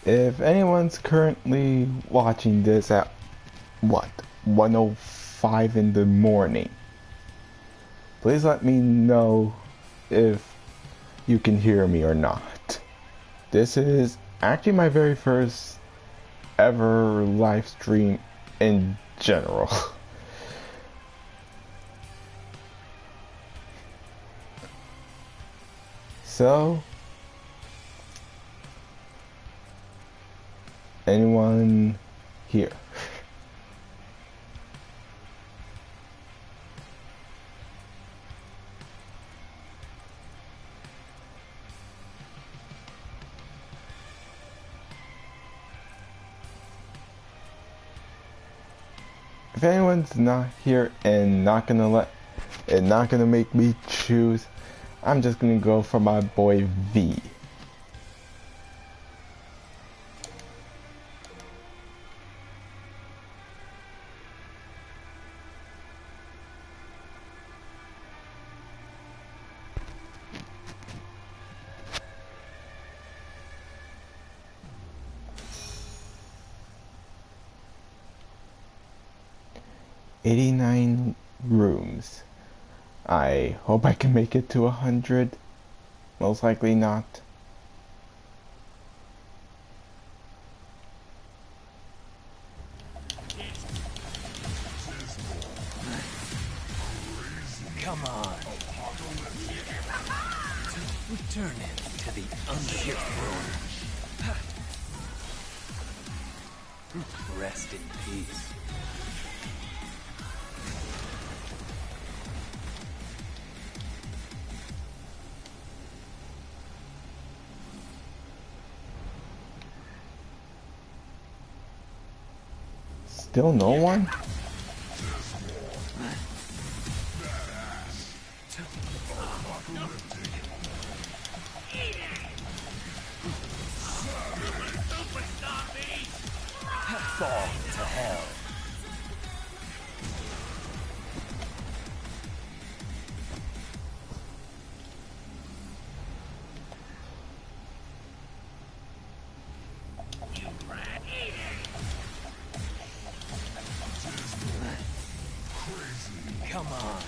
If anyone's currently watching this at what 1:05 in the morning, please let me know if you can hear me or not. This is actually my very first ever live stream in general. So, anyone here? If anyone's not here and not gonna make me choose, I'm just gonna go for my boy V. "89 rooms. I hope I can make it to 100. Most likely not. Come on. Return it to the unshipped throne. Rest in peace. Still no one? Fall to hell. Come on.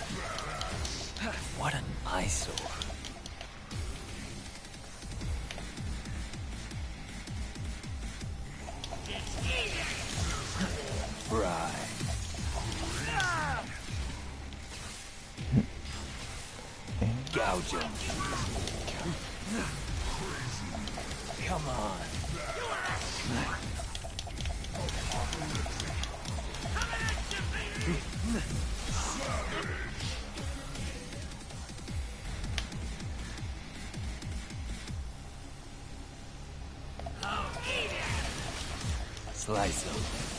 What an eyesore. Right. Gouge him. Come on. Slice him.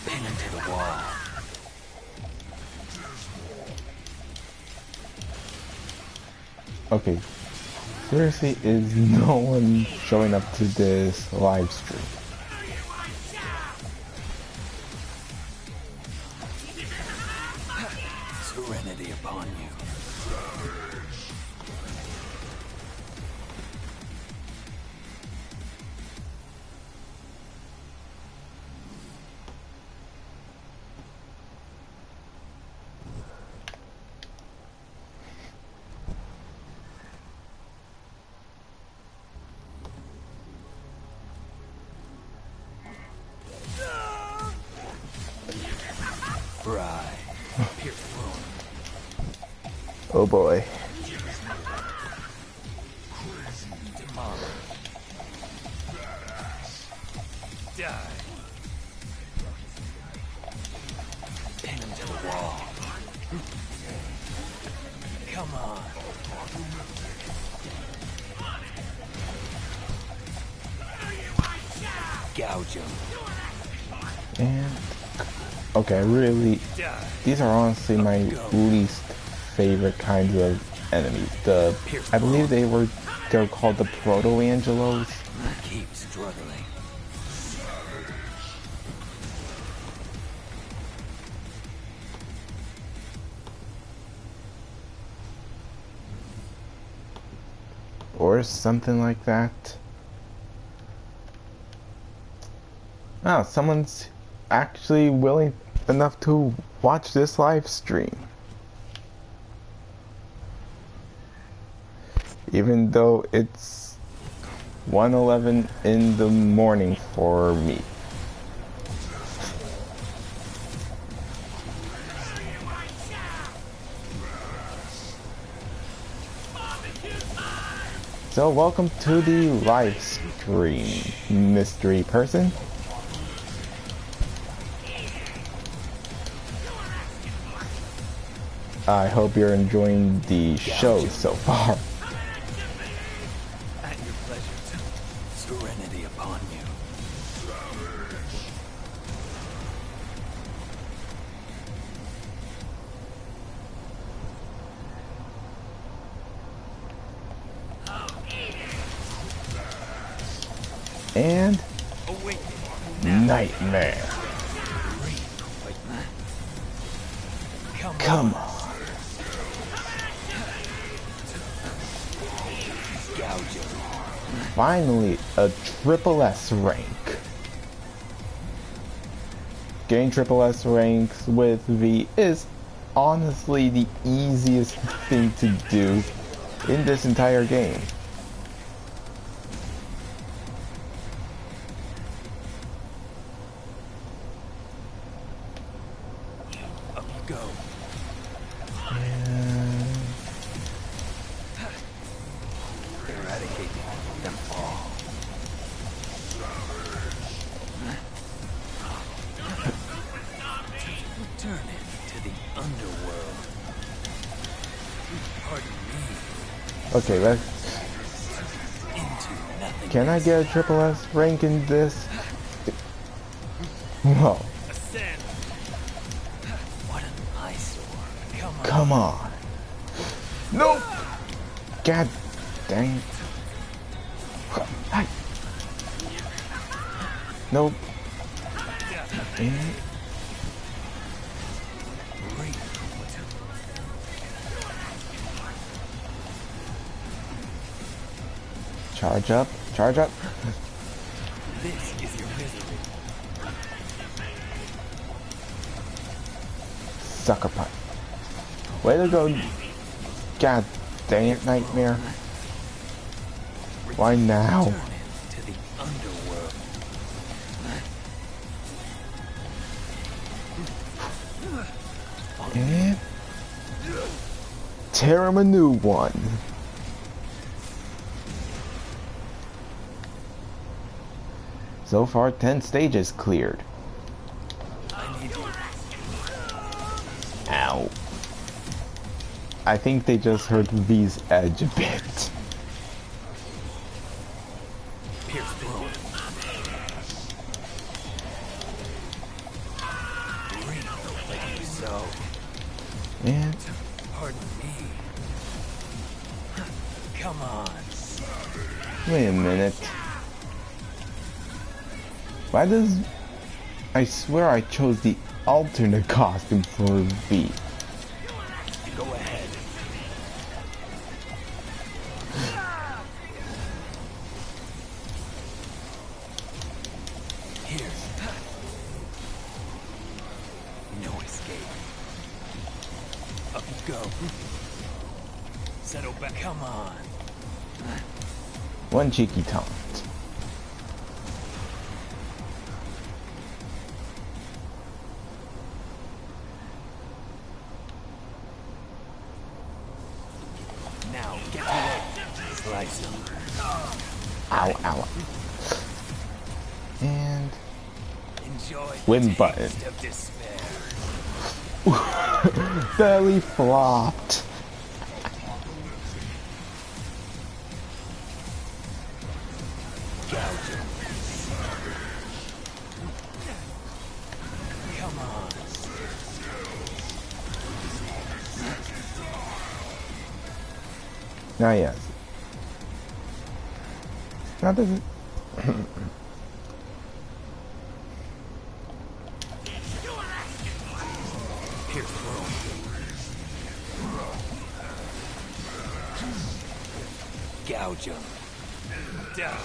Pin him to the wall. Okay. Seriously, is no one showing up to this live stream? Serenity upon you. Right. Pierce wound. Oh boy. Tomorrow. Die. Pin him to the wall. Come on. Gouge him. And okay, really, these are honestly my least favorite kinds of enemies. I believe they're called the Proto-Angelos. Keep struggling. Or something like that. Wow, someone's actually willing enough to watch this live stream. Even though it's 1:11 in the morning for me. So welcome to the live stream, mystery person. I hope you're enjoying the show so far. At your pleasure. Serenity upon you. And nightmare. Come on. Finally, a triple S rank. Getting triple S ranks with V is honestly the easiest thing to do in this entire game. Up you go. Eradicate them all. Return it to the underworld. Pardon me. Okay, let's... Into nothing. Can I get a triple S rank in this? Whoa. Ascend. What an eyesore. Come on. Nope. God dang. Hi. Nope. Charge up. Charge up. This is your misery. Sucker punch. Way to go. God dang it, Nightmare. Why now? Return it to the underworld. And tear him a new one. So far, 10 stages cleared. I need you. Ow. I think they just hurt V's edge a bit. Pierce through. Breathe like you sow. And Pardon me. Come on. wait a minute. Why does... I swear I chose the alternate costume for V. Go ahead. Here. No escape. Up you go. Settle back. Come on. One cheeky taunt. Now get away. Slice them. Ow, ow. And Enjoy the win taste button. of despair. belly flopped. Gouge him. Come on. Now yes. Now does it... Pierce through. Gouge him. Down.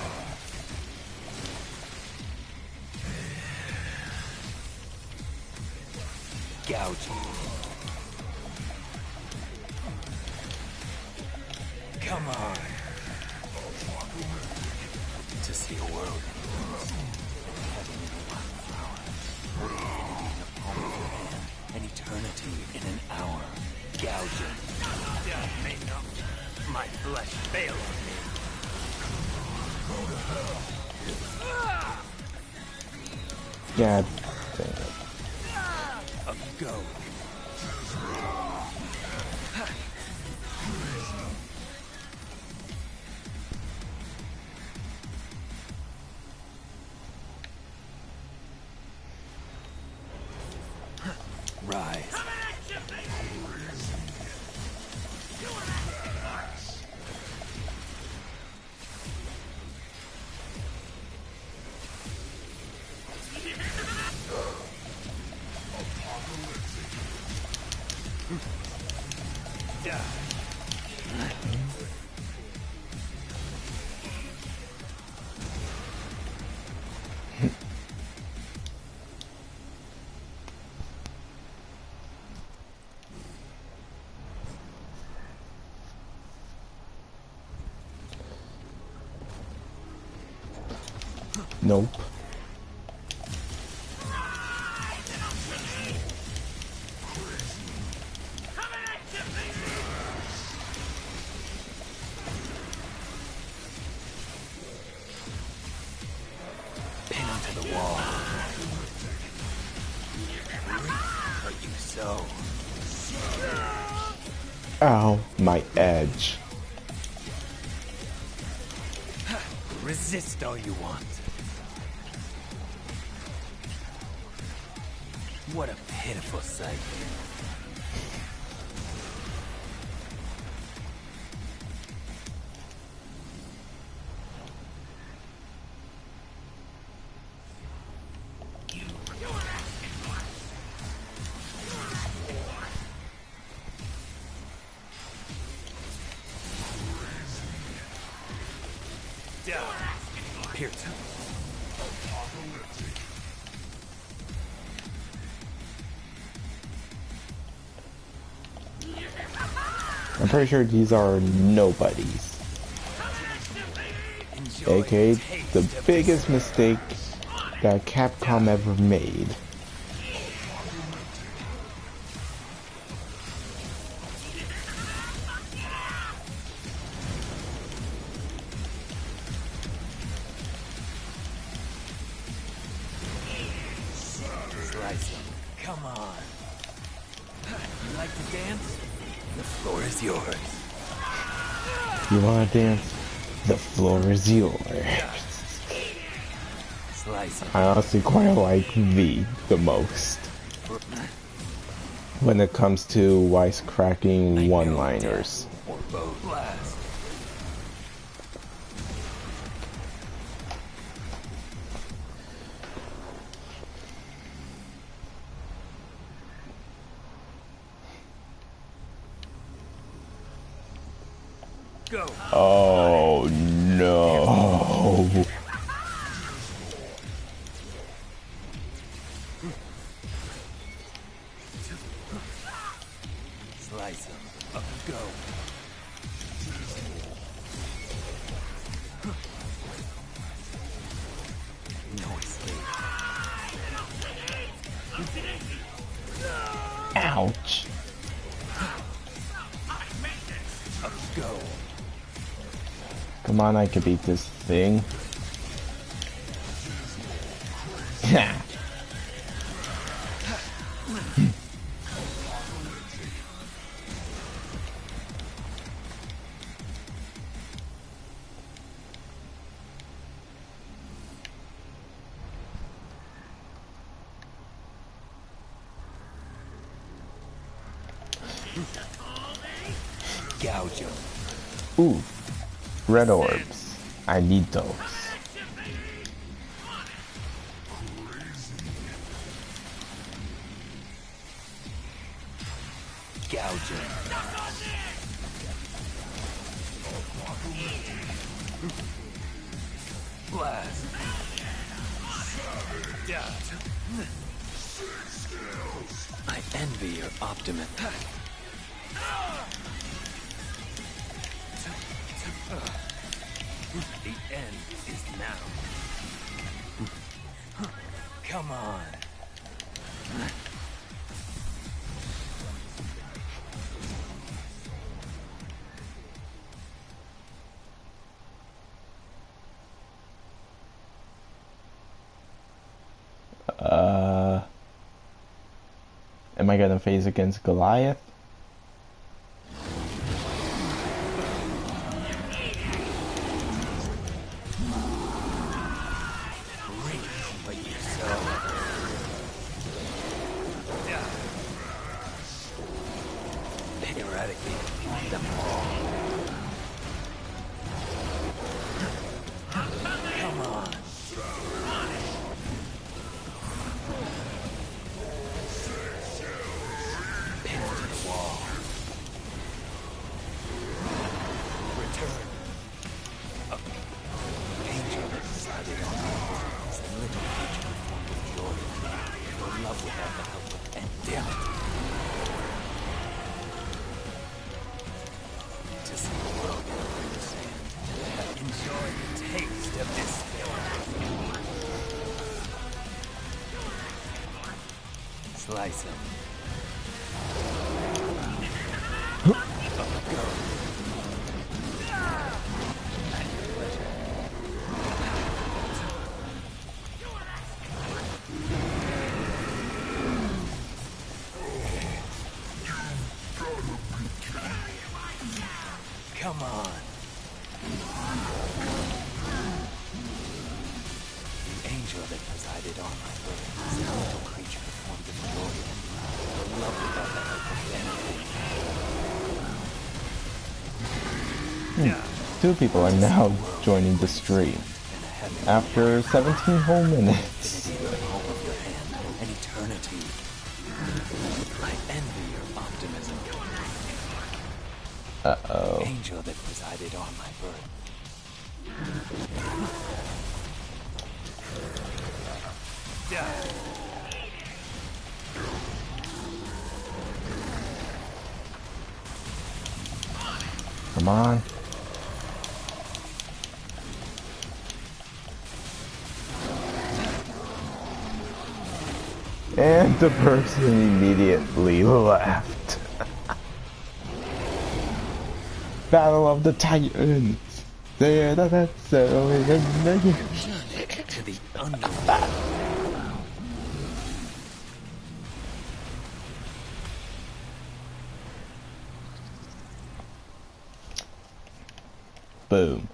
Gouging. Come on. To see a world heaven in a wild flower, or infinity in the palm of your hand, an eternity in an hour. Gouging. Death may not my flesh fail on me. God dang it. A go. Rise. Nope. Pin onto the wall. Hurt you so. Ow, my edge. Resist all you want. What a pitiful sight. Pierce. I'm pretty sure these are nobodies. AKA the biggest mistake that Capcom ever made. Come on. You like to dance? The floor is yours. You wanna dance? The floor is yours. Slice it. I honestly quite like V the most when it comes to wisecracking one-liners. Or both. Blast. Go. Oh no. Slice him. Up go. No escape. Ouch. Up go. Come on, I can beat this thing. Gouge him. Ooh, red orbs. I need those. Gouge him. Blast. I envy your optimism. The end is now. Come on. Am I gonna face against Goliath? Slice him. Come on. The angel that presided on my birth is a little creature formed of glory and love without the help of anything. 2 people are now joining the stream after 17 whole minutes. An eternity. I envy your optimism. Uh-oh. Angel that presided on my birth. Come on. And the person immediately left. Battle of the Titans. There, that's To the unknown. Boom.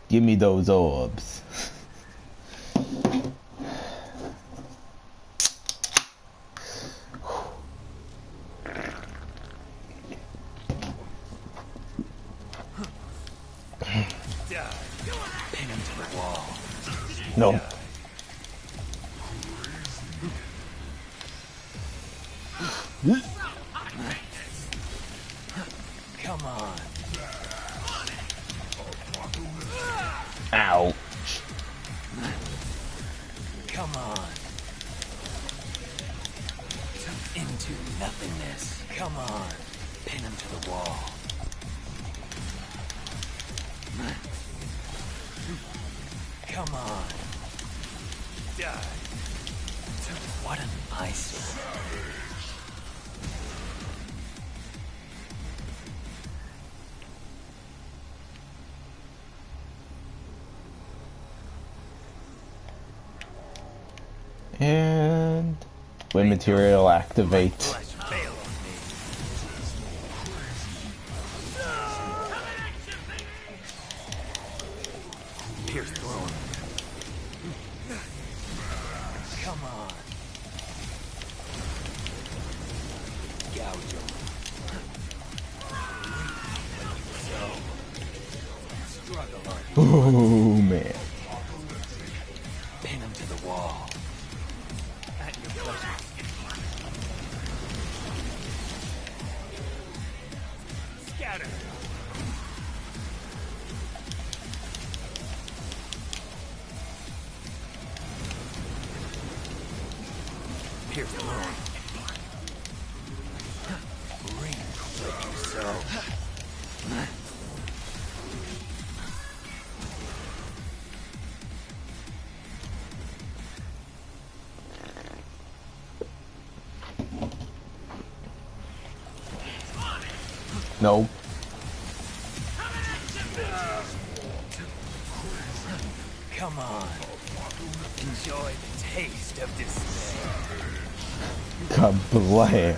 Give me those orbs. Pin him to the wall. No. Come on. Ouch. Come on. Into nothingness. Come on. Pin him to the wall. Come on. Die. What an eyesore. And wind material activate. Pierce throne. Come on. Gouge him. Struggle on. Oh man. Pin him to the wall. At your pleasure. Scatter. Pierce through. Reap what you sow. No. Come on. Enjoy the taste of despair. Kablam.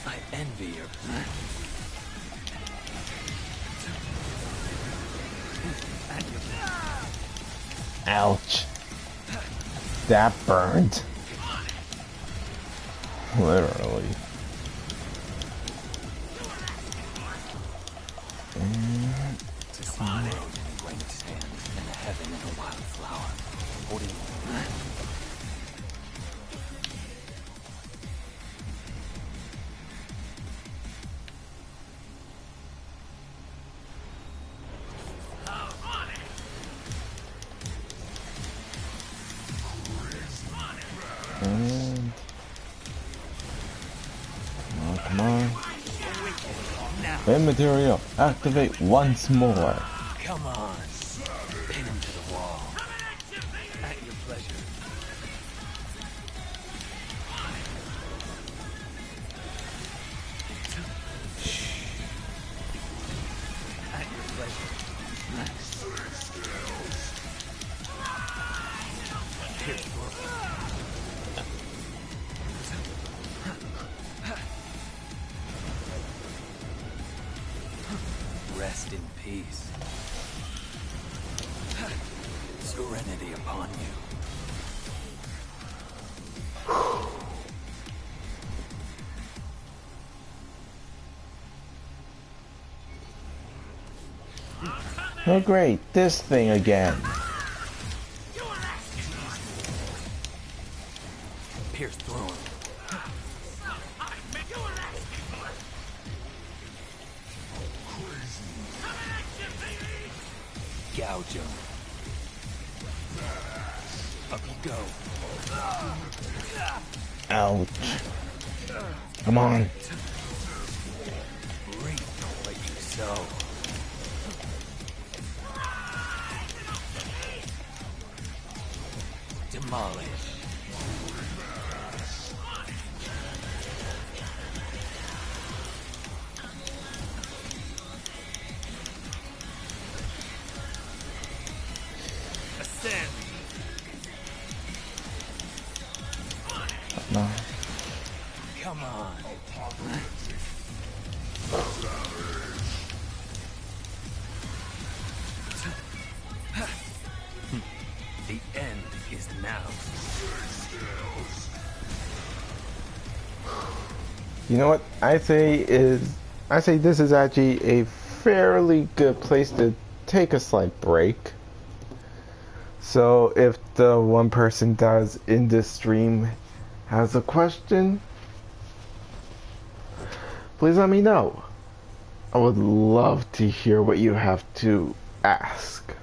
I envy your... Ouch. That burned. Literally. To see you going to stand in the heaven of a wildflower, holding And... Oh, come on. Flame material, activate once more. Come on. Pin him to the wall. At your pleasure. At your pleasure. Pierce through. Rest in peace. Serenity upon you. Oh great, this thing again. Pierce through him. Gouge him. Up you go. Ouch. Come on. Reap what you sow. Demolish. Ascend. No. Come on. The end is now. You know what I say this is actually a fairly good place to take a slight break. So if the one person does in this stream has a question, please let me know. I would love to hear what you have to ask.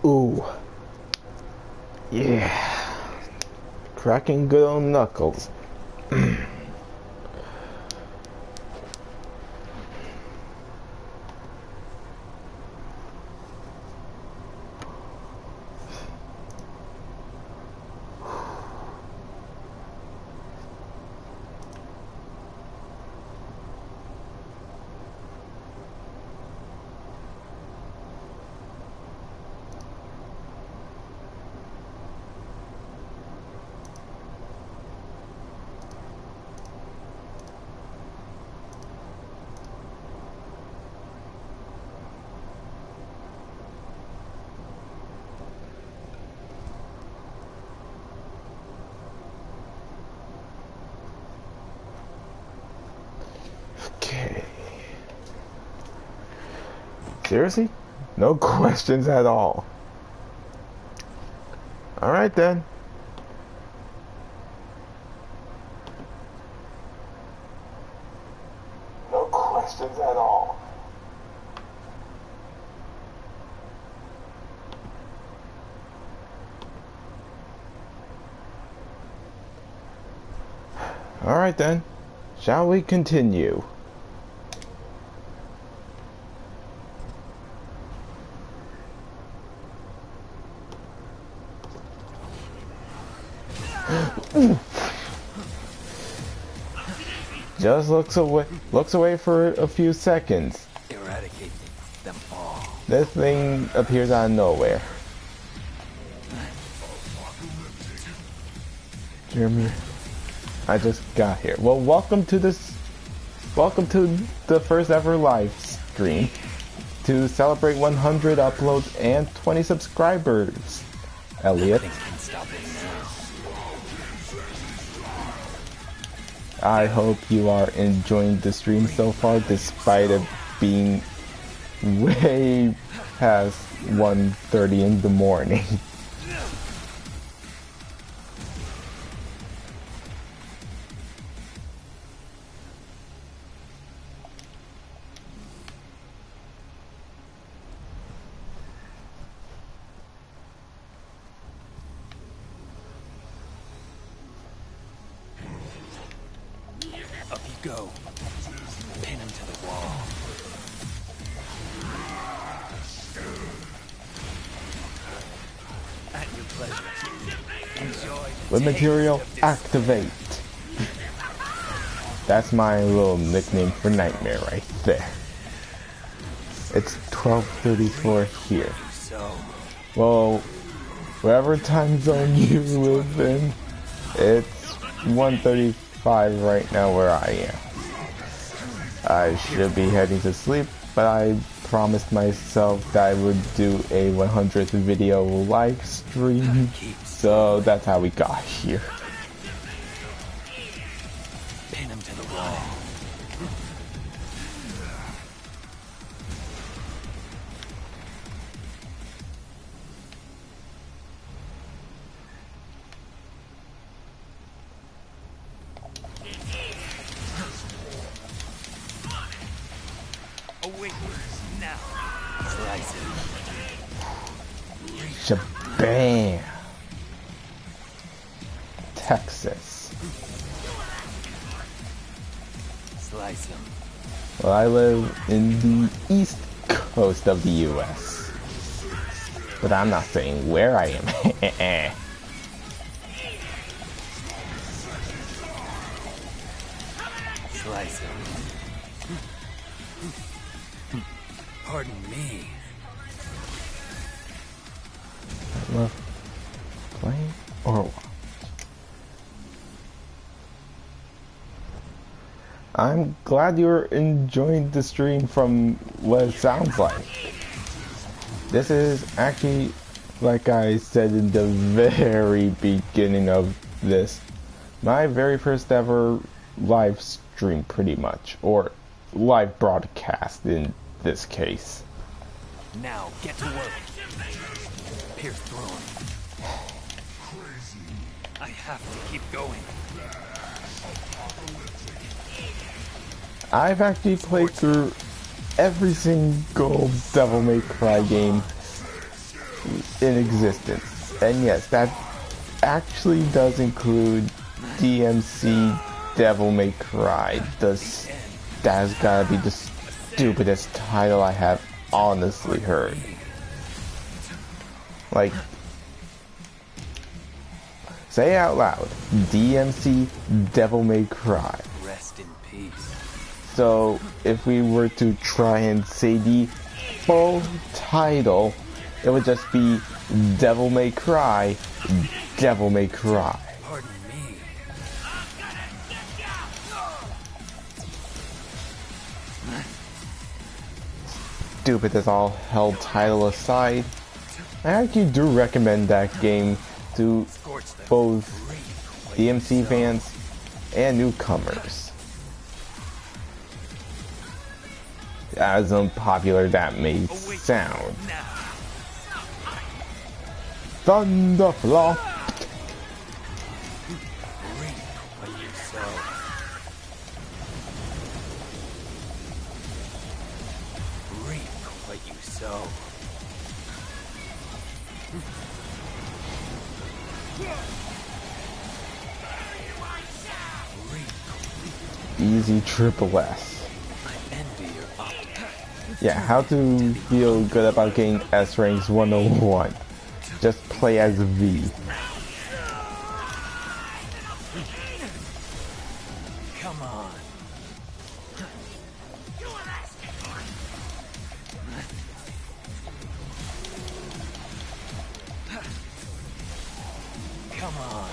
Ooh. Yeah. Cracking good on knuckles. Okay. Seriously? No questions at all. Alright then. No questions at all. Alright then. Shall we continue? Just looks away for a few seconds. Eradicate them all. This thing appears out of nowhere. Jeremy, I just got here. Well, welcome to the first ever live stream to celebrate 100 uploads and 20 subscribers. Elliot. Nothing can stop it now. I hope you are enjoying the stream so far, despite it being way past 1:30 in the morning. Up you go. Pin him to the wall. At your pleasure. Enjoy. With material, activate. That's my little nickname for Nightmare right there. It's 12:34 here. So, Well, whatever time zone you live in, it's 1:35 right now where I am. I should be heading to sleep, but I promised myself that I would do a 100th video live stream, so that's how we got here. pin him to the wall. Awake now. Slice it. Shabam! Texas. Slice him. Well, I live in the east coast of the US. But I'm not saying where I am. Slice him. Pardon me. Love playing or watch. I'm glad you're enjoying the stream from what it sounds like. This is actually, like I said in the very beginning of this, my very first ever live stream pretty much, or live broadcast in this case. Now, get to work. Pierce through him. I have to keep going. I've actually played through every single Devil May Cry game in existence. And yes, that actually does include DMC Devil May Cry. That's gotta be the stupidest title I have honestly heard. Like, say out loud, DMC Devil May Cry. Rest in peace. So, if we were to try and say the full title, it would just be Devil May Cry, Devil May Cry. Pardon me. Stupid as all hell title aside, I actually do recommend that game to both DMC fans and newcomers. As unpopular that may sound. Thunderflop! Reap what you sow. Reap what you sow. Easy triple S. I envy your optimism. Yeah, how to feel good about getting S ranks 101. Just play as V. Come on. Come on.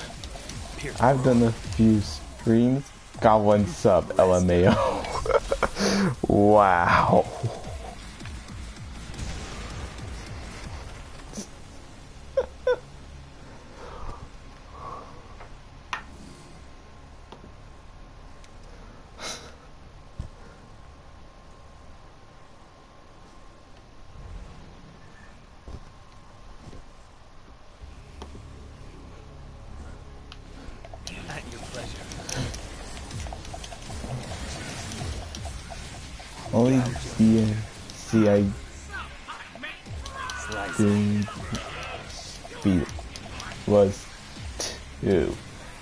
I've done a few streams, got one sub, LMAO. Wow. At your pleasure. Only DMC I Slice. didn't beat was 2.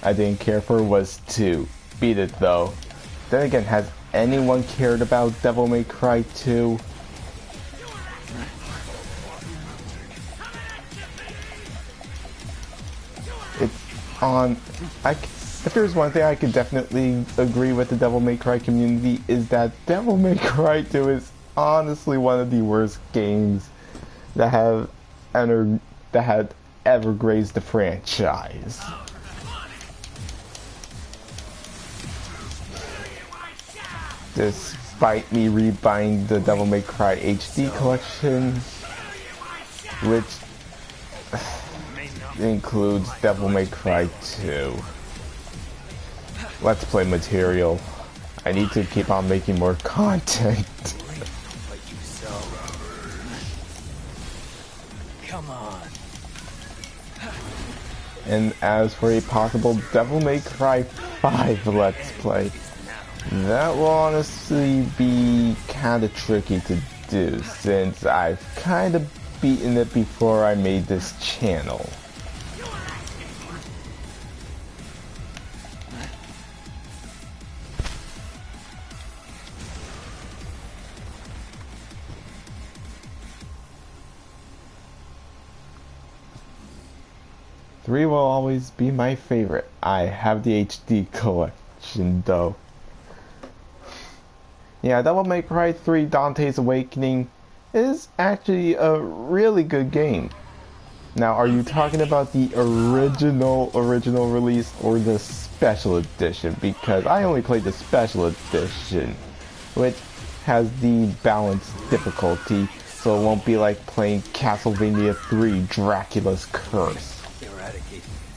I didn't care for was 2. Beat it though. Then again, has anyone cared about Devil May Cry 2? It's on... if there's one thing I could definitely agree with the Devil May Cry community is that Devil May Cry 2 is honestly one of the worst games that have had ever graced the franchise. Despite me rebuying the Devil May Cry HD collection, which includes Devil May Cry 2. Let's play material. I need to keep on making more content. What you sow. Come on. And as for a possible Devil May Cry 5 Let's Play, that will honestly be kinda tricky to do since I've kinda beaten it before I made this channel. Three will always be my favorite. I have the HD collection though. Yeah, Devil May Cry 3 Dante's Awakening is actually a really good game. Now, are you talking about the original release or the special edition? Because I only played the special edition, which has the balanced difficulty, so it won't be like playing Castlevania 3 Dracula's Curse.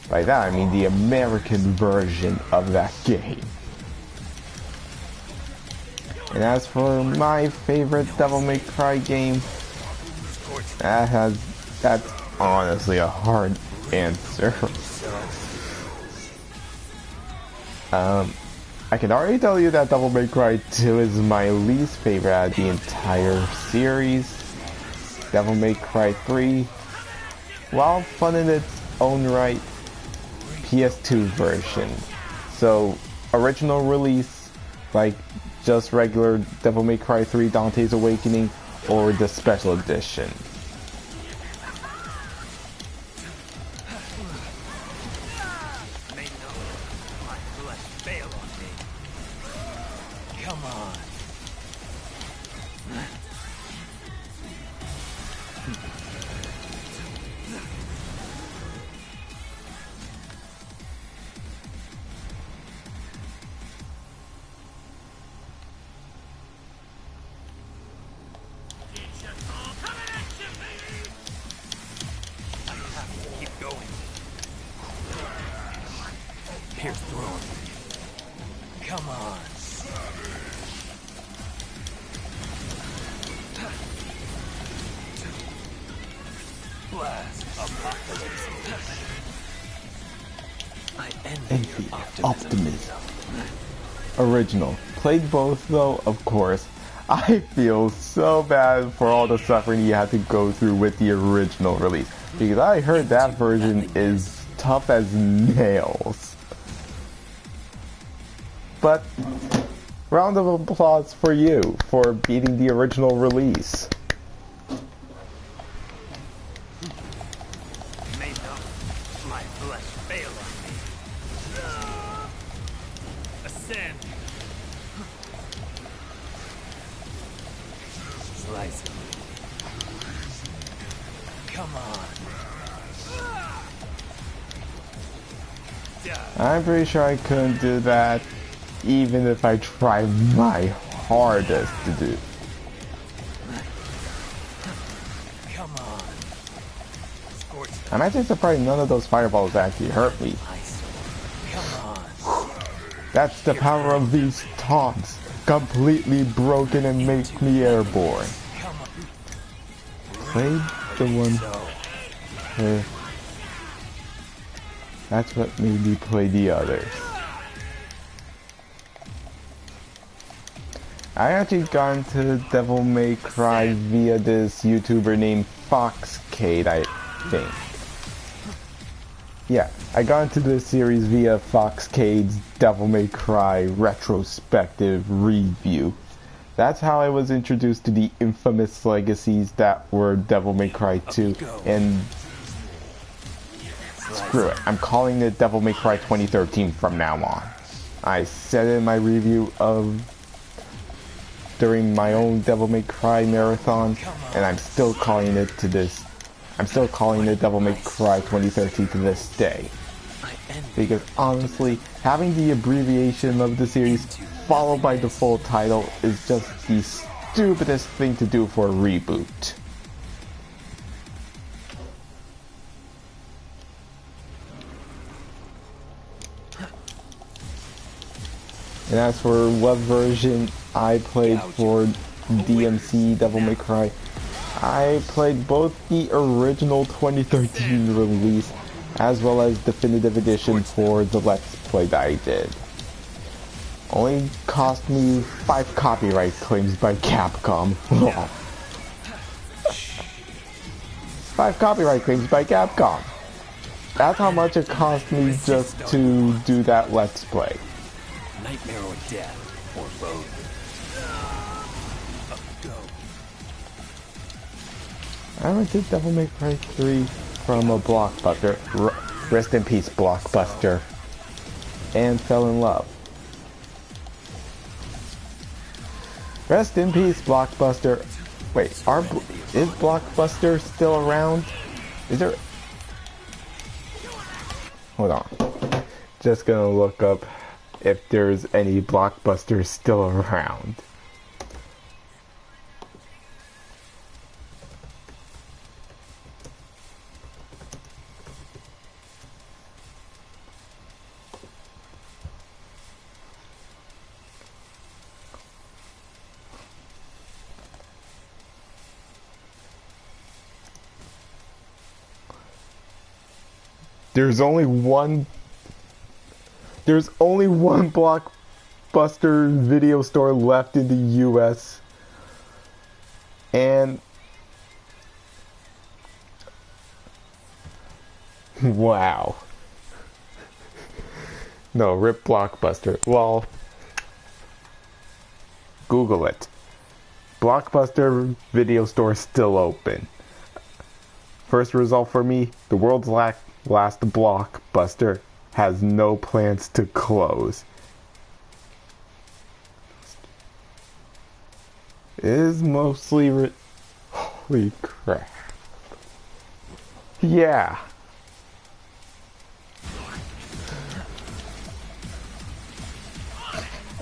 By that I mean the American version of that game. And as for my favorite Devil May Cry game, that's honestly a hard answer. I can already tell you that Devil May Cry 2 is my least favorite out of the entire series. Devil May Cry 3 while fun in its own right, PS2 version. So, original release, like just regular Devil May Cry 3 Dante's Awakening, or the special edition. Come on. Keep going. Here's throwing. Come on. Blast apocalypse. I envy your optimism. Original. Played both though, of course. I feel so bad for all the suffering you had to go through with the original release, because I heard that version is tough as nails. But round of applause for you for beating the original release. May not my flesh fail on me. Ascend. Slice him. Come on. I'm pretty sure I couldn't do that even if I tried my hardest to do. Come on. Scorch. I'm actually surprised none of those fireballs actually hurt me. Come on. That's the power of these taunts. Completely broken and make me airborne. Come on. Played the one where... That's what made me play the others. I actually got into Devil May Cry via this YouTuber named Foxcade, I think. Yeah, I got into this series via Foxcade's Devil May Cry retrospective review. That's how I was introduced to the infamous legacies that were Devil May Cry 2, and screw it, I'm calling it Devil May Cry 2013 from now on. I said in my review during my own Devil May Cry marathon, and I'm still calling it to this. I'm still calling it Devil May Cry 2013 to this day. Because honestly, having the abbreviation of the series followed by the full title is just the stupidest thing to do for a reboot. And as for what version I played for DMC Devil May Cry, I played both the original 2013 release as well as definitive edition for the Let's Play that I did. Only cost me 5 copyright claims by Capcom. 5 copyright claims by Capcom. That's how much it cost me just to do that Let's Play. Nightmare or death, or both. I rented Devil May Cry 3 from a Blockbuster. Rest in peace, Blockbuster. And fell in love. Rest in peace, Blockbuster. Wait, is Blockbuster still around? Is there... Hold on. Just gonna look up if there's any Blockbusters still around. There's only one Blockbuster video store left in the US, and Wow. No, rip Blockbuster. Well, Google it. Blockbuster video store still open. First result for me, the world's last Blockbuster has no plans to close. It is mostly holy crap. Yeah.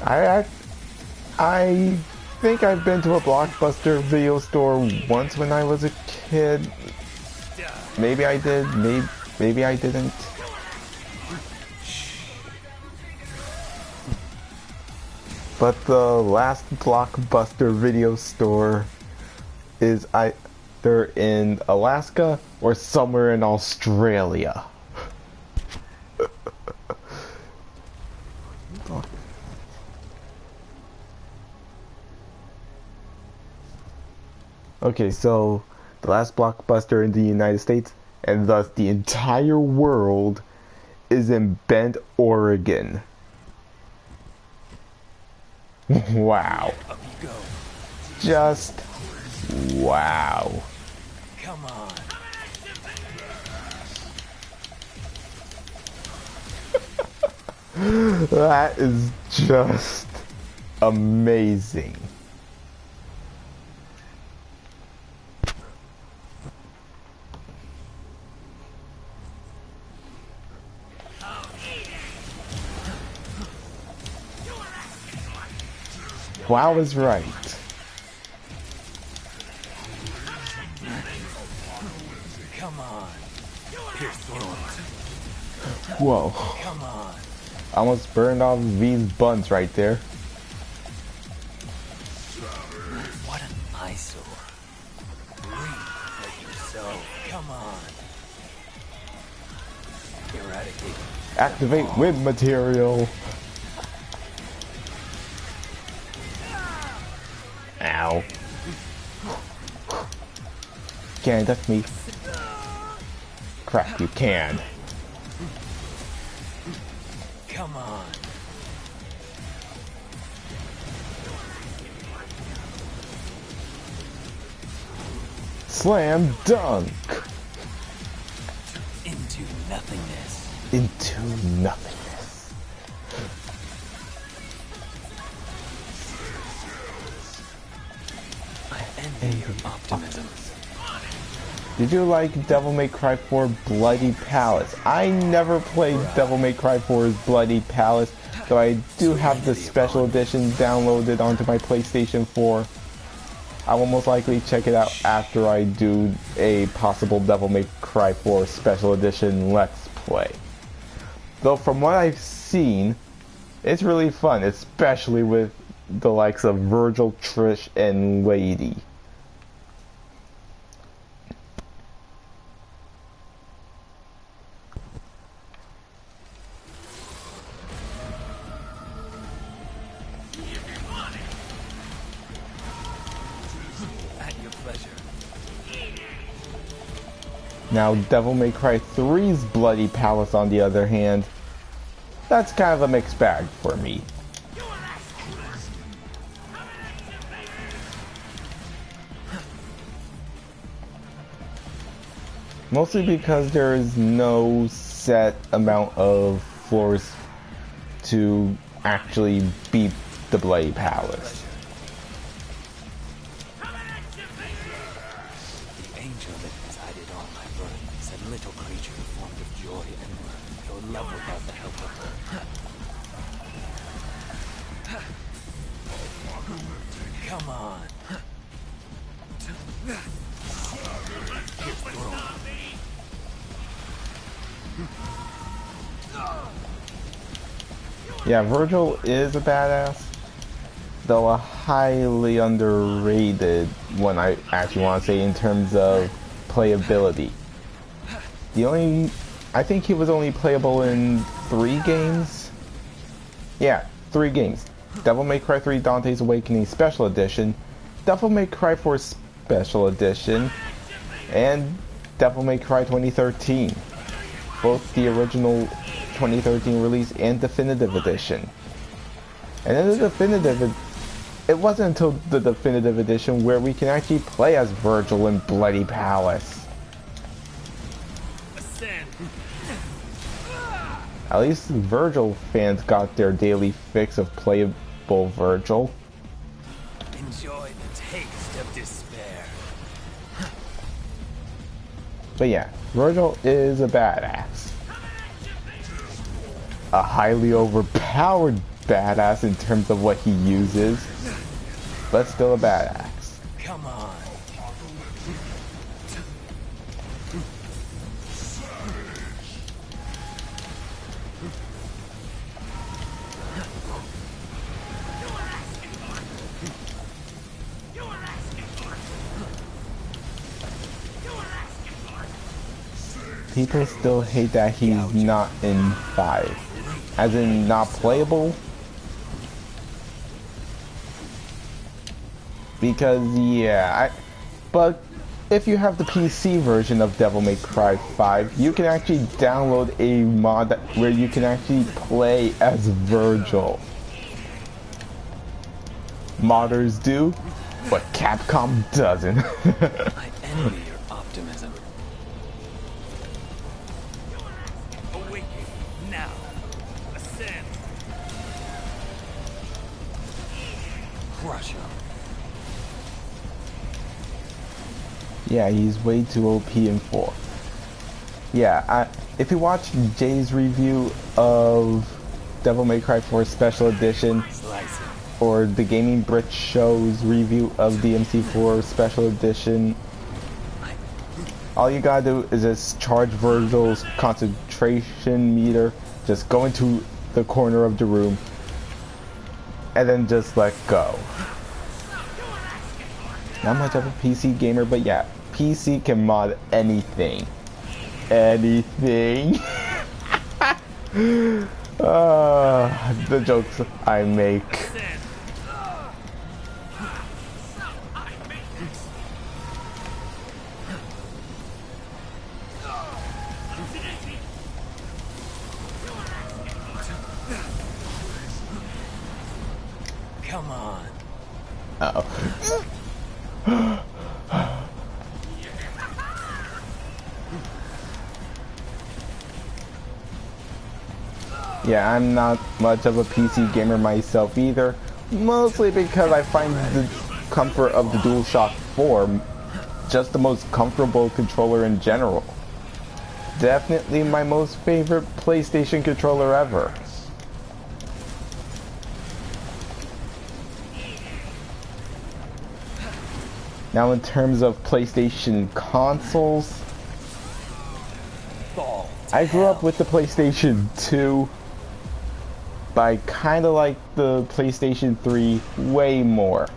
I think I've been to a Blockbuster video store once when I was a kid. Maybe I did, maybe I didn't. But the last Blockbuster video store is either in Alaska or somewhere in Australia. Okay, so the last Blockbuster in the United States, and thus the entire world, is in Bend, Oregon. Wow. Just wow. Come on. That is just amazing. Wow is right. Come on. Pierce thrones. Whoa. Come on. Almost burned off V's buns right there. What an eyesore. Breathe like you sow. Come on. Eradicate. Activate wind material. Ow. Can't touch me. Crap, you can. Come on. Slam dunk. Into nothingness. Into nothingness. I envy your optimism. Did you like Devil May Cry 4 Bloody Palace? I never played Devil May Cry 4's Bloody Palace, though I do have the special edition downloaded onto my PlayStation 4. I will most likely check it out after I do a possible Devil May Cry 4 special edition Let's Play. Though from what I've seen, it's really fun, especially with the likes of Virgil, Trish, and Lady. Now, Devil May Cry 3's Bloody Palace, on the other hand, that's kind of a mixed bag for me. Mostly because there is no set amount of floors to actually beat the Bloody Palace. Little creature formed of joy and mirth, go love without the help of her. Come on. Yeah, Virgil is a badass, though a highly underrated one, I actually want to say, in terms of playability. I think he was only playable in 3 games. Yeah, 3 games. Devil May Cry 3 Dante's Awakening Special Edition, Devil May Cry 4 Special Edition, and Devil May Cry 2013. both the original 2013 release and Definitive Edition. And in the Definitive, it wasn't until the Definitive Edition where we can actually play as Virgil in Bloody Palace. At least Virgil fans got their daily fix of playable Virgil. Enjoy the taste of despair. But yeah, Virgil is a badass. A highly overpowered badass in terms of what he uses, but still a badass. Come on. People still hate that he's not in 5. As in, not playable? Because, yeah, but if you have the PC version of Devil May Cry 5, you can actually download a mod where you can actually play as Virgil. Modders do, but Capcom doesn't. I envy your optimism. Awaken now. Ascend. Crush him. Yeah, he's way too OP in 4. Yeah, if you watch Jay's review of Devil May Cry 4 Special Edition, or the Gaming Brit Show's review of DMC4 Special Edition, all you gotta do is just charge Virgil's concentration meter, just go into the corner of the room, and then just let go. Not much of a PC gamer, but yeah, PC can mod anything. Anything. The jokes I make. Come on. Uh-oh. Yeah, I'm not much of a PC gamer myself either, mostly because I find the comfort of the DualShock 4 just the most comfortable controller in general. Definitely my most favorite PlayStation controller ever. Now in terms of PlayStation consoles, I grew up with the PlayStation 2, but I kinda like the PlayStation 3 way more.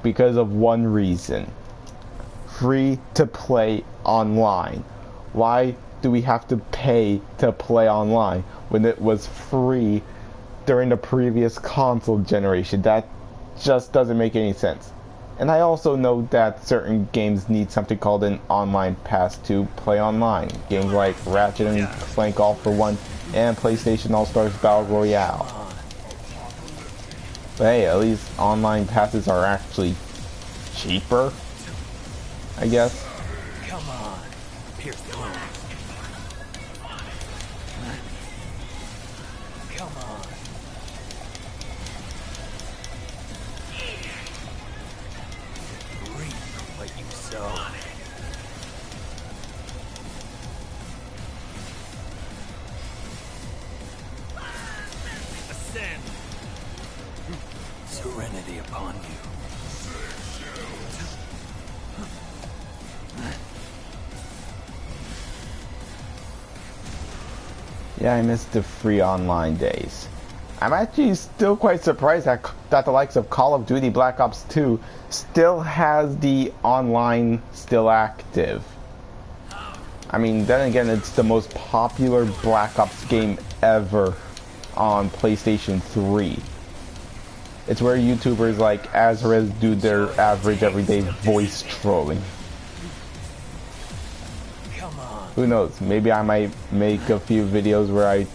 Because of one reason. Free to play online. Why do we have to pay to play online when it was free during the previous console generation? That just doesn't make any sense. And I also know that certain games need something called an online pass to play online. Games like Ratchet and Clank All for One and PlayStation All-Stars Battle Royale. But hey, at least online passes are actually cheaper, I guess. Come on. Pierce the wound. Come on. Reap what you sow. Ascend. Serenity upon you. Yeah, I miss the free online days. I'm actually still quite surprised that the likes of Call of Duty Black Ops 2 still has the online still active. I mean, then again, it's the most popular Black Ops game ever on PlayStation 3. It's where YouTubers like Azarez do their average everyday voice trolling. Come on. Who knows? Maybe I might make a few videos where I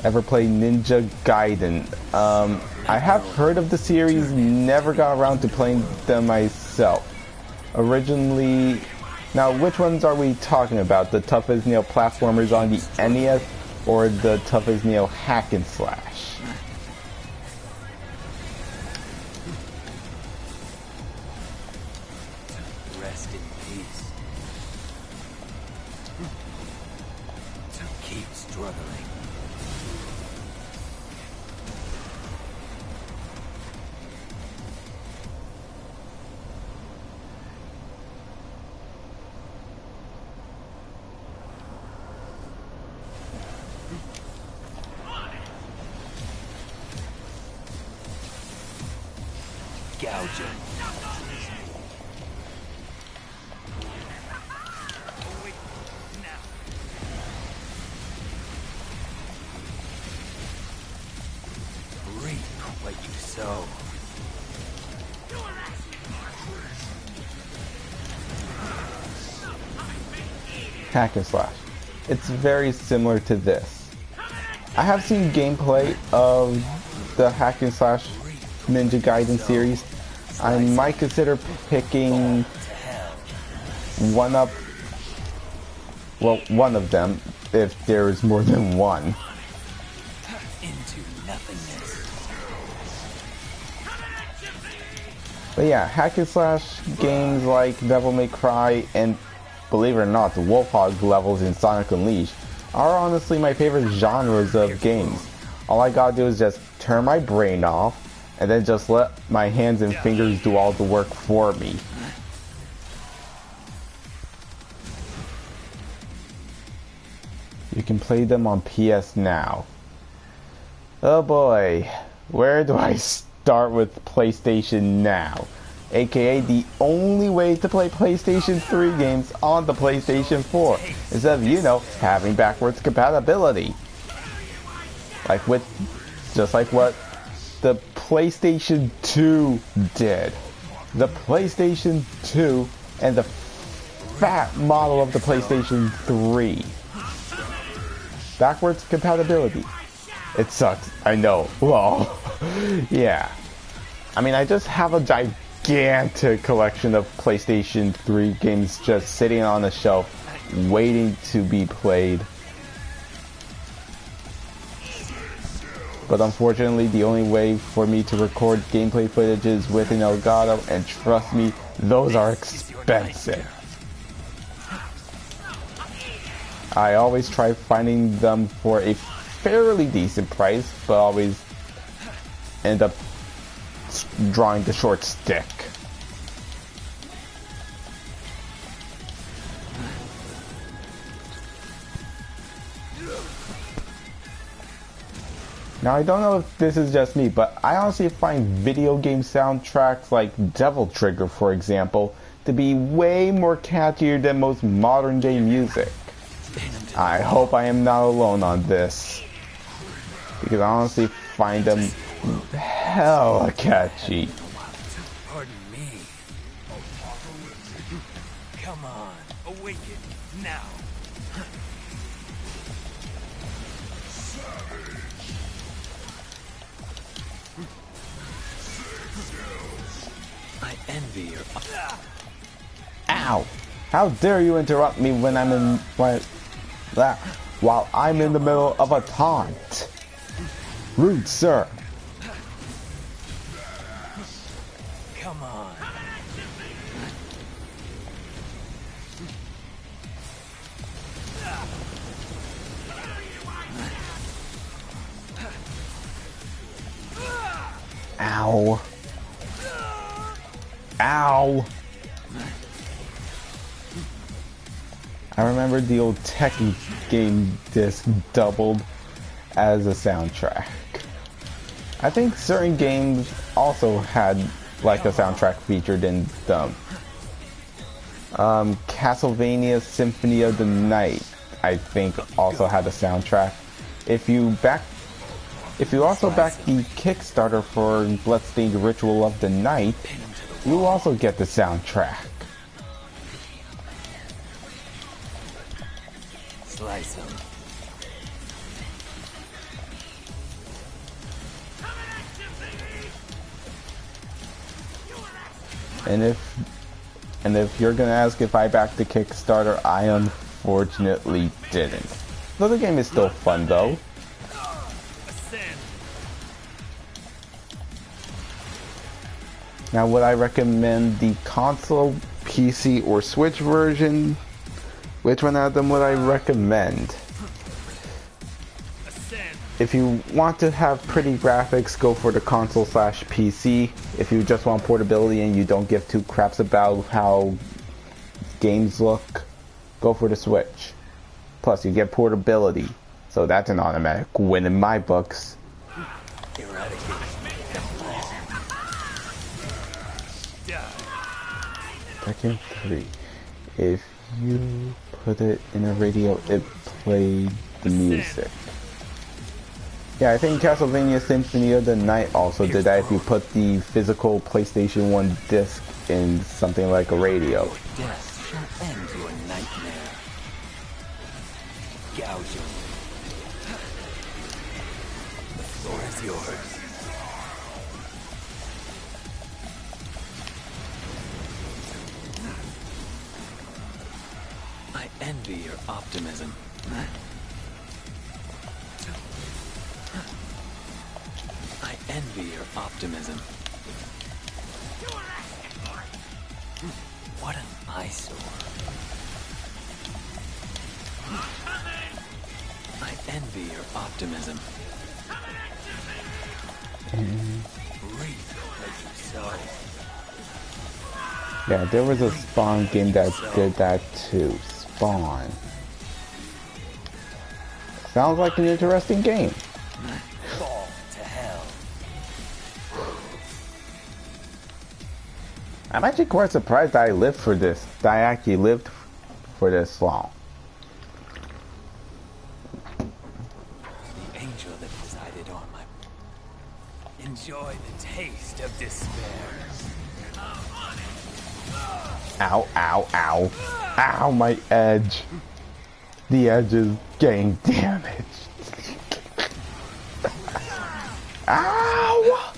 ever play Ninja Gaiden. I have heard of the series, never got around to playing them myself. Originally, now which ones are we talking about? The Tough as Nail platformers on the NES or the Tough as Nail hack and slash? Rest in peace. To keep struggling. Gouging. Reap what you sow. Hack and slash. It's very similar to this. I have seen gameplay of the hack and slash Ninja Gaiden series. I might consider picking one of them if there is more than one. Into nothingness. But yeah, hack and slash games like Devil May Cry and, believe it or not, the Wolfhog levels in Sonic Unleashed are honestly my favorite genres of games. All I gotta do is just turn my brain off and then just let my hands and fingers do all the work for me. You can play them on PS Now. Oh boy, where do I start with PlayStation Now? AKA the only way to play PlayStation 3 games on the PlayStation 4 instead of, you know, having backwards compatibility. Just like what the PlayStation 2 did. The PlayStation 2 and the fat model of the PlayStation 3. Backwards compatibility. It sucks, I know. Well, yeah. I mean, I just have a gigantic collection of PlayStation 3 games just sitting on a shelf waiting to be played. But unfortunately, the only way for me to record gameplay footage is with an Elgato, and trust me, those are expensive. I always try finding them for a fairly decent price, but always end up drawing the short stick. Now, I don't know if this is just me, but I honestly find video game soundtracks like Devil Trigger, for example, to be way more catchier than most modern day music. I hope I am not alone on this, because I honestly find them hella catchy. Pardon me. Come on, awaken now. I envy your. Ow! How dare you interrupt me when I'm in while I'm in the middle of a taunt? Rude, sir. Come on. Ow. Ow. I remember the old Techie game disc doubled as a soundtrack. I think certain games also had like a soundtrack featured in them. Castlevania Symphony of the Night, I think, also had a soundtrack. If you also back the Kickstarter for Bloodstained Ritual of the Night, you also get the soundtrack. Slice them. And if you're gonna ask if I backed the Kickstarter, I unfortunately didn't. Though the game is still fun though. Now would I recommend the console, PC, or Switch version? Which one of them would I recommend? If you want to have pretty graphics, go for the console/PC. If you just want portability and you don't give two craps about how games look, go for the Switch. Plus you get portability, so that's an automatic win in my books. Tekken 3. If you put it in a radio, it played the music. Yeah, I think Castlevania Symphony of the Night also did that if you put the physical PlayStation 1 disc in something like a radio. Death shall end your nightmare. Gouging. The floor is yours. I envy your optimism. I envy your optimism. What an eyesore. I envy your optimism. Breathe as you sow. Yeah, there was a Spawn game that did that too. Spawn. Sounds like an interesting game. Fall to hell. I'm actually quite surprised that I lived for this. That I actually lived for this long. The angel that resided on my... Enjoy the taste of despair. Ow, ow, ow. Ow, my edge. The edge is getting damaged. Ow!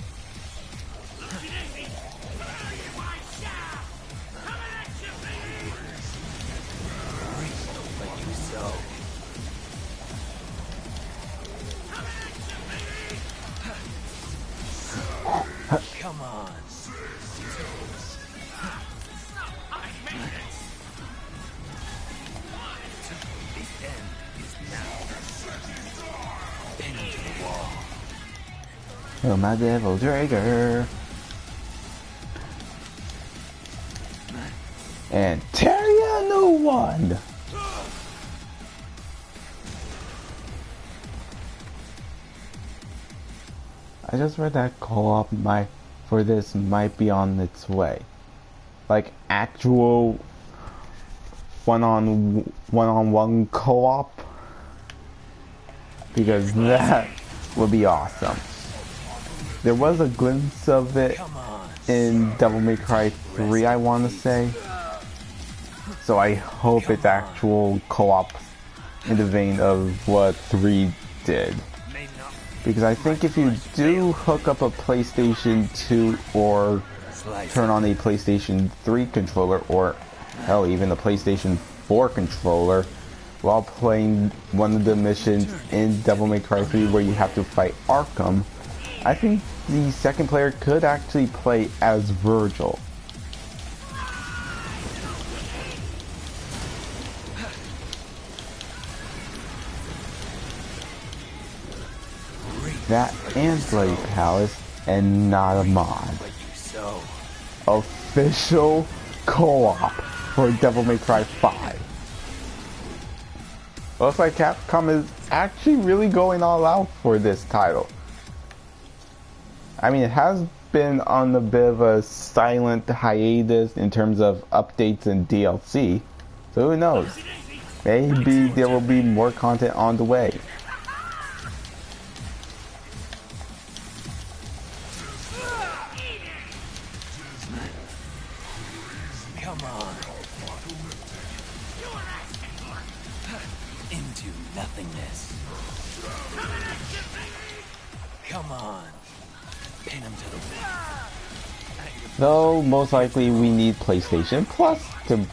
Come on. The end is now. Into the wall. Oh, my devil trigger. And tear you a new one. I just read that co-op for this might be on its way. Like actual one-on-one co-op, because that would be awesome. There was a glimpse of it in Devil May Cry 3, I want to say. So I hope it's actual co-op in the vein of what 3 did. Because I think if you do hook up a PlayStation 2 or turn on a PlayStation 3 controller, or hell, even a PlayStation 4 controller, while playing one of the missions in Devil May Cry 3 where you have to fight Arkham, I think the second player could actually play as Virgil. That and Bloody Palace, and not a mod. Official co-op for Devil May Cry 5. Looks like Capcom is actually really going all out for this title. I mean, it has been on a bit of a silent hiatus in terms of updates and DLC, so who knows? Maybe there will be more content on the way. Come on. Into to nothingness. Come on. Pin him to the wall. Though, most likely we need PlayStation Plus to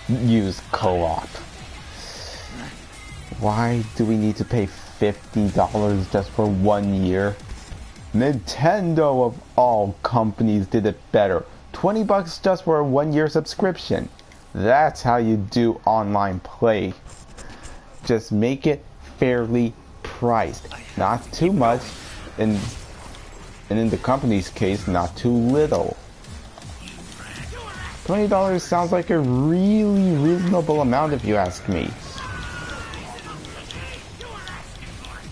use co-op. Why do we need to pay $50 just for 1 year? Nintendo of all companies did it better. $20 just for a 1 year subscription. That's how you do online play. Just make it fairly priced. Not too much, and in the company's case, not too little. $20 sounds like a really reasonable amount if you ask me.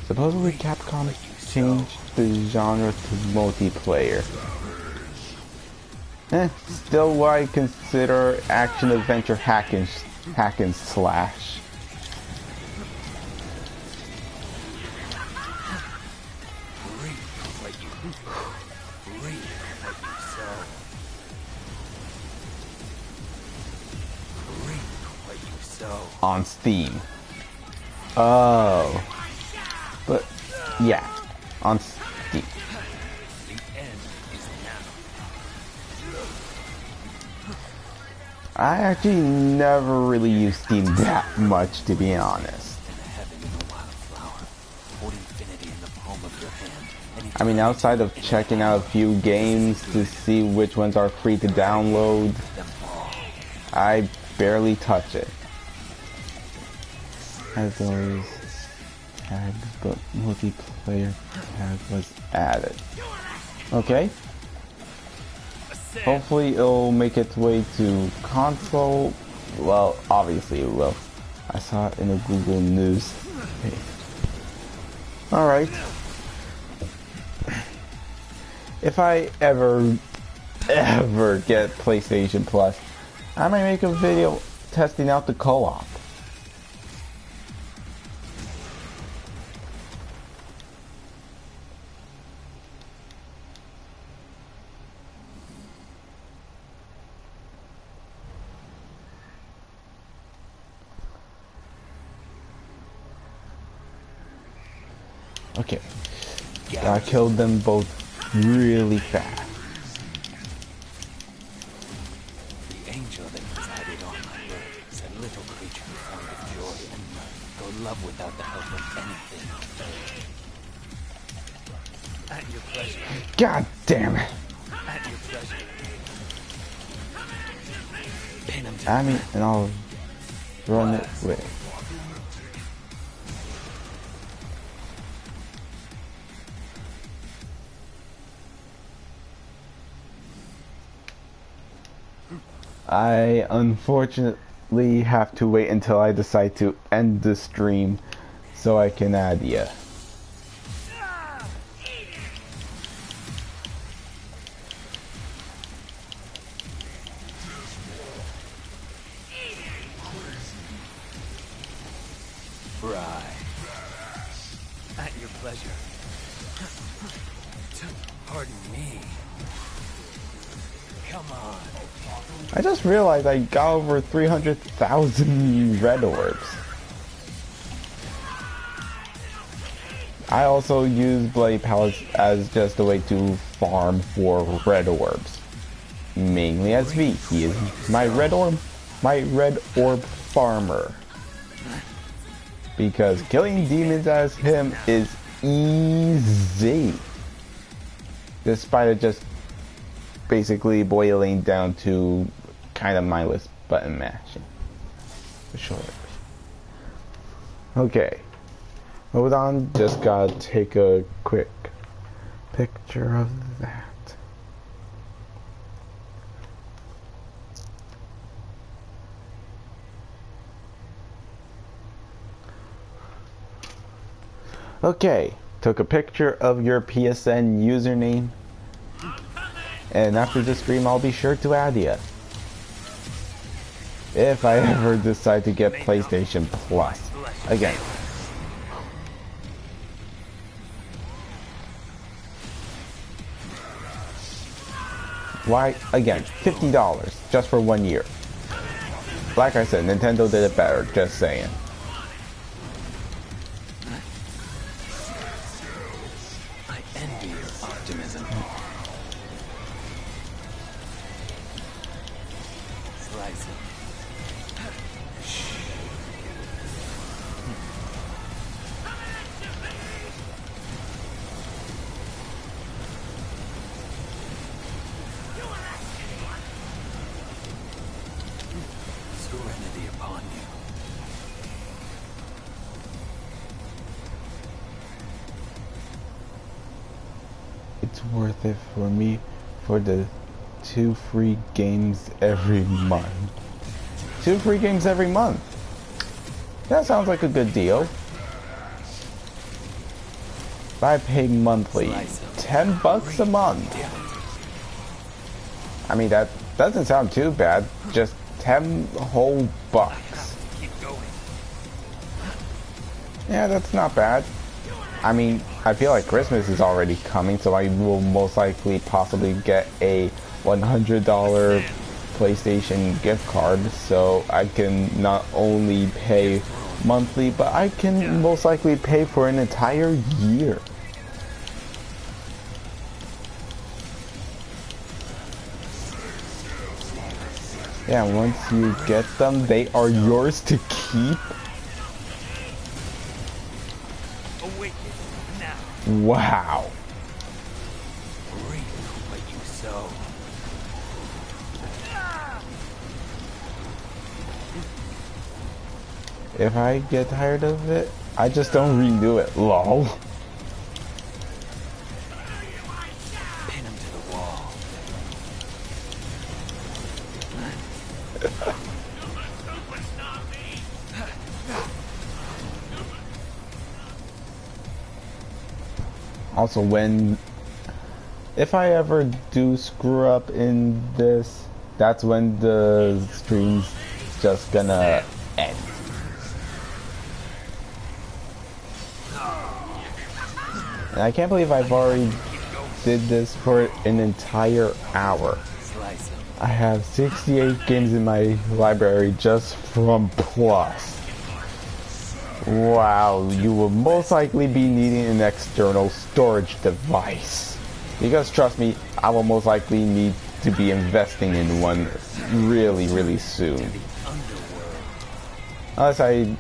Supposedly Capcom changed the genre to multiplayer. Still what I consider action adventure hack and slash. On Steam. Oh. But, yeah. On Steam. I actually never really used Steam that much, to be honest. I mean, outside of checking out a few games to see which ones are free to download, I barely touch it. As always, tag, but multiplayer tag was added. Okay. Hopefully it'll make its way to console. Well, obviously it will. I saw it in the Google News page. Alright. If I ever get PlayStation Plus, I might make a video testing out the co-op. Okay, I killed them both really fast. The angel that presided on my birth said little creature found of joy and mirth go love without the help of anything. At your pleasure. God damn it. At your pleasure. Pin him to I mean, and I'll run it with. I unfortunately have to wait until I decide to end the stream so I can add ya. Right. At your pleasure. Pardon me. Come on. I just realized I got over 300,000 red orbs. I also use Bloody Palace as just a way to farm for red orbs. Mainly as V. He is my red orb farmer. Because killing demons as him is easy. Despite it just basically boiling down to kind of mindless button mashing. For sure. Okay. Hold on, just gotta take a quick picture of that. Okay, took a picture of your PSN username. And after the stream, I'll be sure to add you. If I ever decide to get PlayStation Plus. Again. Why? Again, $50 just for 1 year. Like I said, Nintendo did it better, just saying. Slice him. Serenity upon you. It's worth it for me for the 2 free games every month. 2 free games every month. That sounds like a good deal. If I pay monthly, $10 a month. I mean, that doesn't sound too bad. Just 10 whole bucks. Yeah, that's not bad. I mean, I feel like Christmas is already coming, so I will most likely possibly get a $100 PlayStation gift card, so I can not only pay monthly, but I can most likely pay for an entire year. Yeah, once you get them, they are yours to keep. Wow. Reap what you sow. If I get tired of it, I just don't renew it, lol. Pin him to the wall. Also, if I ever do screw up in this, that's when the stream's just gonna end. And I can't believe I've already did this for an entire hour. I have 68 games in my library just from Plus. Wow, you will most likely be needing an external storage device. Because trust me, I will most likely need to be investing in one really soon. Actually,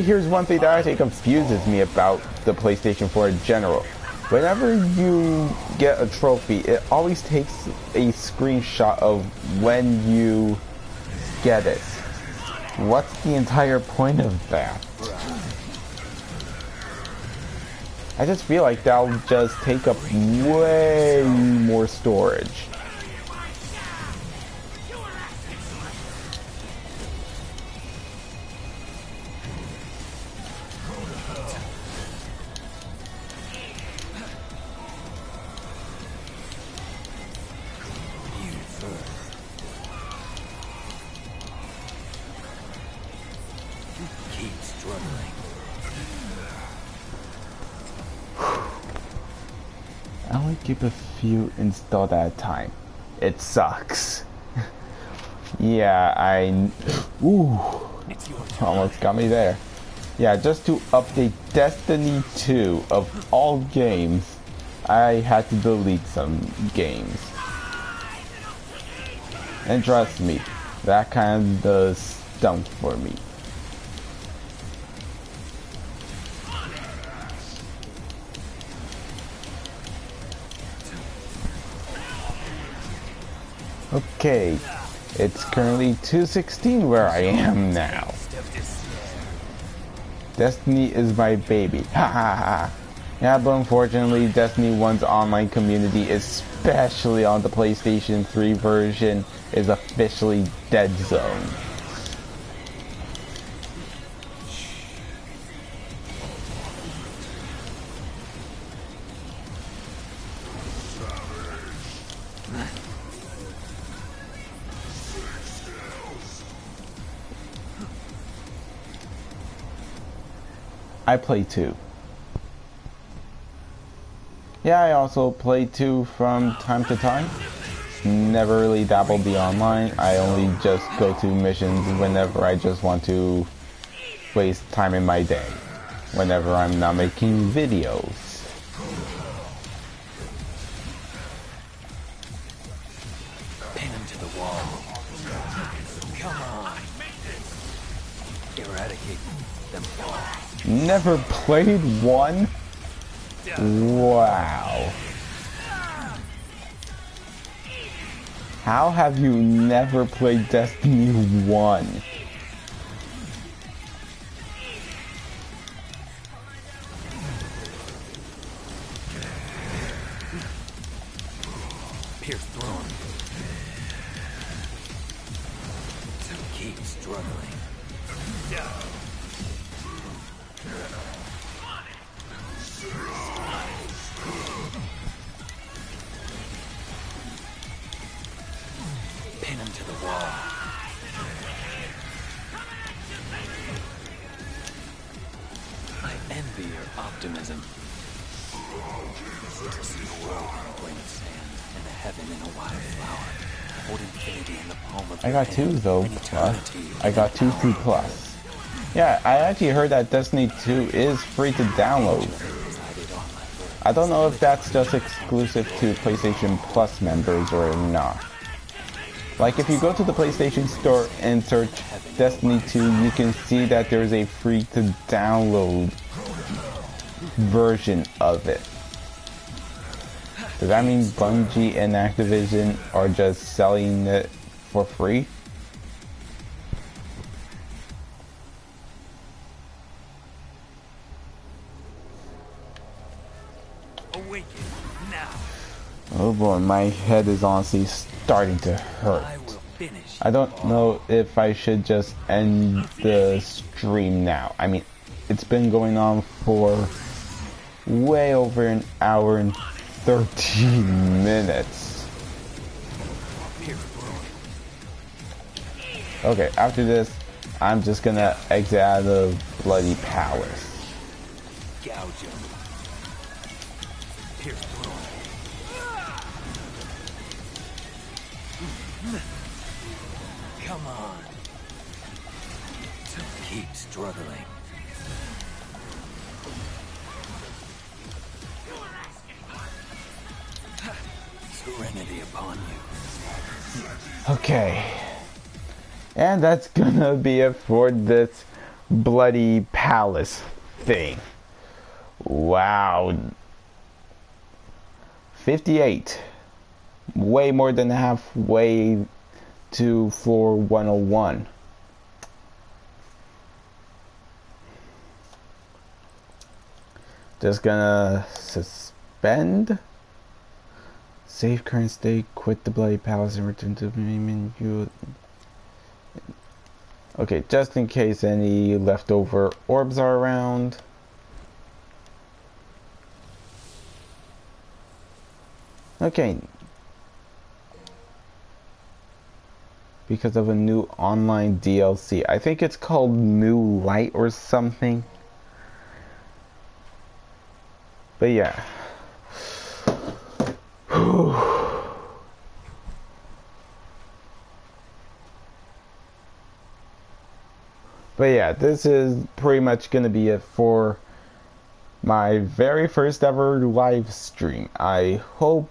here's one thing that actually confuses me about the PlayStation 4 in general. Whenever you get a trophy, it always takes a screenshot of when you get it. What's the entire point of that? I just feel like that'll just take up way more storage. I only keep a few installed at a time. It sucks. Yeah, ooh, almost got me there. Yeah, just to update Destiny 2 of all games, I had to delete some games. And trust me, that kind of stunk for me. Okay, it's currently 2:16 where I am now. Destiny is my baby. Ha ha ha. Yeah, but unfortunately, Destiny 1's online community, especially on the PlayStation 3 version, is officially dead zone. I play 2. Yeah, I also play 2 from time to time. Never really dabbled the online. I only just go to missions whenever I just want to waste time in my day. Whenever I'm not making videos. Pin him to to the wall. Come on. Eradicate them all. Never played one? Wow. How have you never played Destiny 1? Pierce thrown. So keep struggling. Pin him to the wall. I envy your optimism. To see the world in a grain of sand and a heaven in a wildflower. Hold infinity in the palm of I your got two hand though. and eternity I in got an two hour. 3+. Yeah, I actually heard that Destiny 2 is free to download. Decided on my birth. I don't know if that's just exclusive to PlayStation Plus members or not. Like if you go to the PlayStation Store and search Destiny 2, you can see that there's a free to download version of it. Does that mean Bungie and Activision are just selling it for free? Awaken now. Oh boy, my head is honestly starting to hurt. I will finish. I don't know if I should just end the stream now. I mean, it's been going on for way over an hour and 13 minutes. Okay, after this, I'm just gonna exit out of the bloody palace. Gouge him. Pierce through him. Come on. So keep struggling. Serenity upon you. Okay. And that's gonna be it for this bloody palace thing. Wow. 58. Way more than halfway to floor 101. Just gonna suspend. Save current state, quit the bloody palace and return to the main menu. Okay, just in case any leftover orbs are around. Okay. Because of a new online DLC. I think it's called New Light or something. But yeah. But yeah, this is pretty much gonna be it for my very first ever live stream. I hope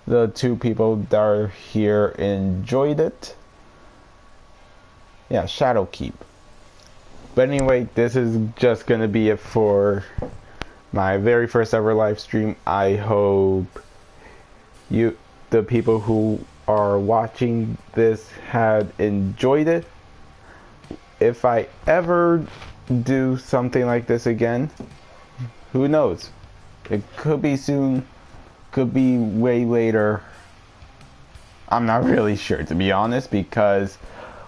the two people that are here enjoyed it. Yeah, Shadowkeep. But anyway, this is just gonna be it for my very first ever live stream. I hope you, the people who are watching this, had enjoyed it. If I ever do something like this again, who knows? It could be soon, could be way later. I'm not really sure, to be honest, because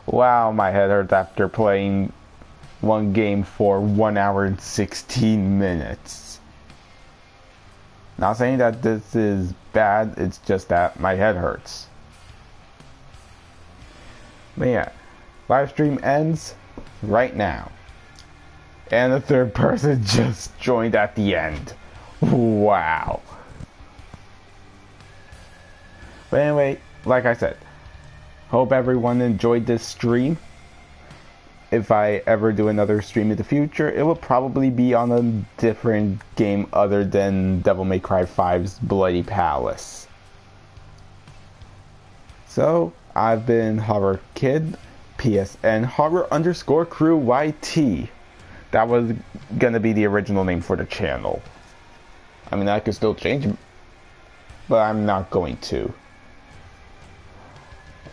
wow, my head hurts after playing one game for 1 hour and 16 minutes. Not saying that this is bad, it's just that my head hurts. But yeah, live stream ends right now. And the third person just joined at the end. Wow. But anyway, like I said, hope everyone enjoyed this stream. If I ever do another stream in the future, it will probably be on a different game other than Devil May Cry 5's Bloody Palace. So, I've been Horror Kid, PSN Horror_Crew YT. That was gonna be the original name for the channel. I mean, I could still change it, but I'm not going to.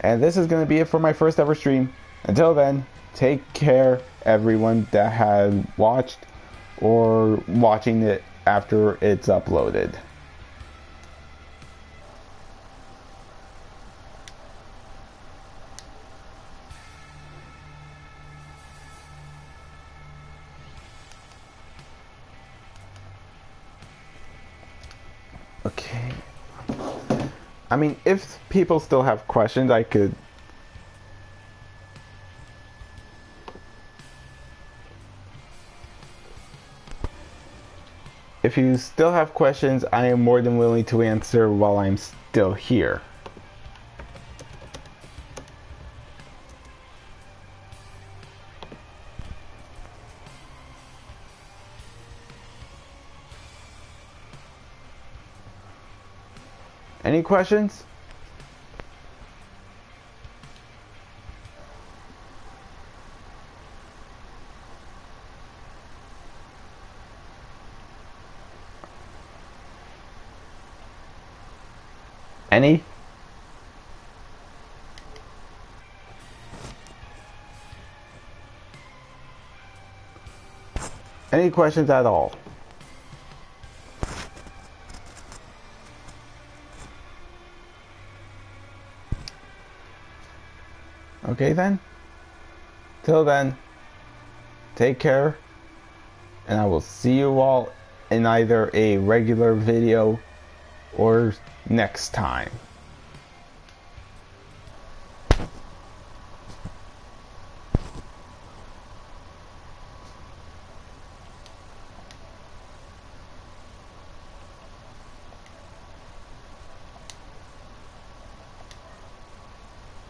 And this is gonna be it for my first ever stream. Until then, take care, everyone that had watched or watching it after it's uploaded. Okay. I mean, if people still have questions, I could... If you still have questions, I am more than willing to answer while I'm still here. Any questions? Any? Any questions at all? Okay then. Till then, take care, and I will see you all in either a regular video or next time.